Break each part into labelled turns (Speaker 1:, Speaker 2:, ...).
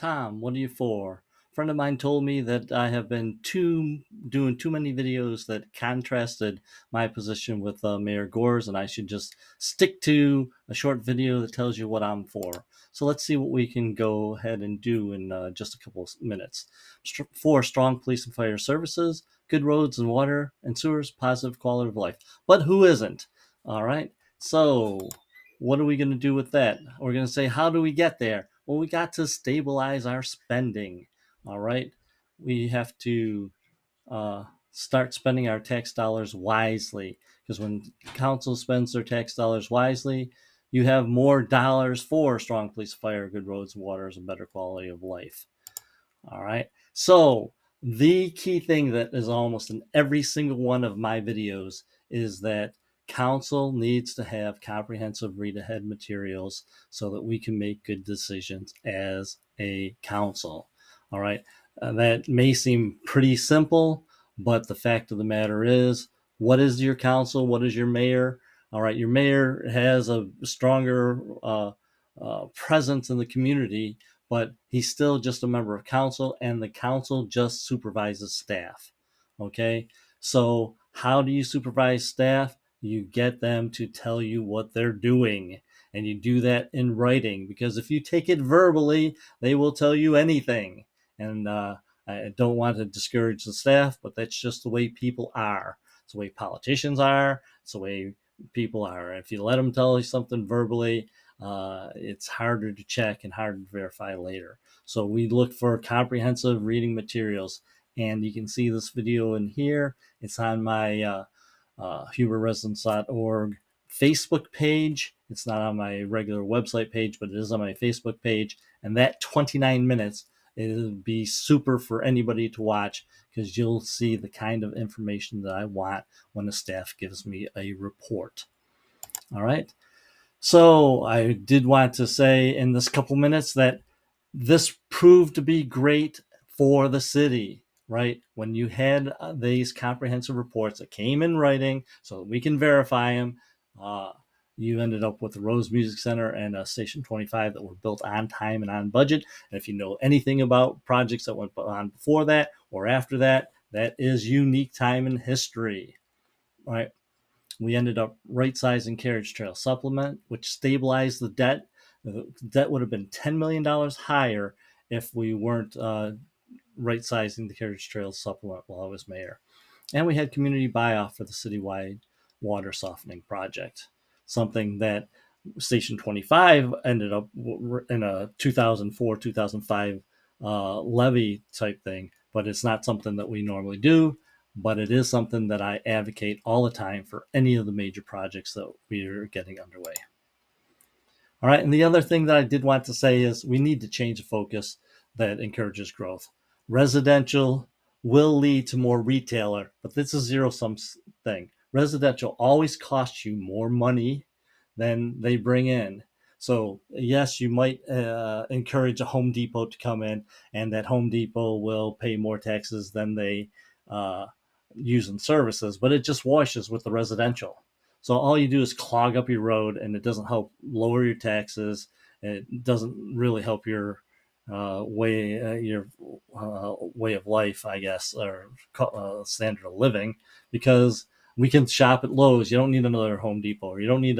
Speaker 1: Tom, what are you for? A friend of mine told me that I have been doing too many videos that contrasted my position with Mayor Gore's, and I should just stick to a short video that tells you what I'm for. So let's see what we can go ahead and do in just a couple of minutes. For strong police and fire services, good roads and water and sewers, positive quality of life. But who isn't? All right. So what are we going to do with that? We're going to say, how do we get there? Well, we got to stabilize our spending. All right. We have to start spending our tax dollars wisely, because when council spends their tax dollars wisely, you have more dollars for strong police, fire, good roads, waters, and better quality of life. All right. So the key thing that is almost in every single one of my videos is that council needs to have comprehensive read ahead materials so that we can make good decisions as a council. All right. That may seem pretty simple, but the fact of the matter is, what is your council? What is your mayor? All right. Your mayor has a stronger presence in the community, but he's still just a member of council, and the council just supervises staff. Okay. So, how do you supervise staff? You get them to tell you what they're doing, and you do that in writing, because if you take it verbally, they will tell you anything. And I don't want to discourage the staff, but that's just the way people are. It's the way politicians are. It's the way people are. If you let them tell you something verbally, it's harder to check and harder to verify later. So we look for comprehensive reading materials, and you can see this video in here. It's on my huberresidence.org Facebook page. It's not on my regular website page, but it is on my Facebook page. And that 29 minutes, it'll be super for anybody to watch, because you'll see the kind of information that I want when the staff gives me a report. All right. So I did want to say in this couple minutes that this proved to be great for the city, right? When you had these comprehensive reports that came in writing so that we can verify them, you ended up with the Rose Music Center and Station 25 that were built on time and on budget. And if you know anything about projects that went on before that or after that, that is unique time in history, right? We ended up right-sizing Carriage Trail Supplement, which stabilized the debt. The debt would have been $10 million higher if we weren't right-sizing the Carriage Trail Supplement while I was mayor. And we had community buy-off for the citywide water softening project, something that Station 25 ended up in a 2004-2005 levy type thing, but it's not something that we normally do. But it is something that I advocate all the time for any of the major projects that we are getting underway. All right, and the other thing that I did want to say is we need to change the focus that encourages growth. Residential will lead to more retailer, but this is zero-sum thing. Residential always costs you more money than they bring in. So yes, you might encourage a Home Depot to come in, and that Home Depot will pay more taxes than they use in services, but it just washes with the residential. So all you do is clog up your road, and it doesn't help lower your taxes. It doesn't really help your way of life, I guess, or standard of living, because we can shop at Lowe's. You don't need another Home Depot, or you don't need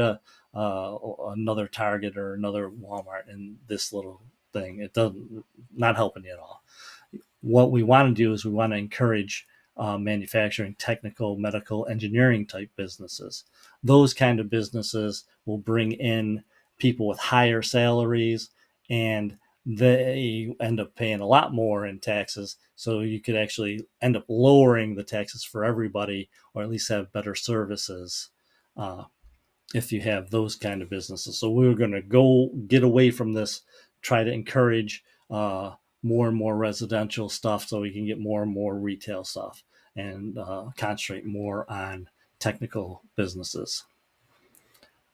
Speaker 1: another Target or another Walmart in this little thing. It doesn't, not helping you at all. What we want to do is we want to encourage manufacturing, technical, medical, engineering type businesses. Those kind of businesses will bring in people with higher salaries, and they end up paying a lot more in taxes. So you could actually end up lowering the taxes for everybody, or at least have better services if you have those kind of businesses. So we're going to go get away from this, try to encourage more and more residential stuff so we can get more and more retail stuff, and concentrate more on technical businesses.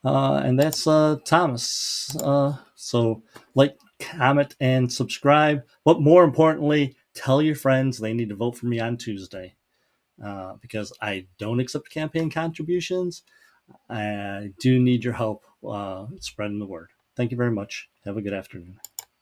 Speaker 1: And that's Thomas. So like, comment, and subscribe. But more importantly, tell your friends they need to vote for me on Tuesday, because I don't accept campaign contributions. I do need your help spreading the word. Thank you very much. Have a good afternoon.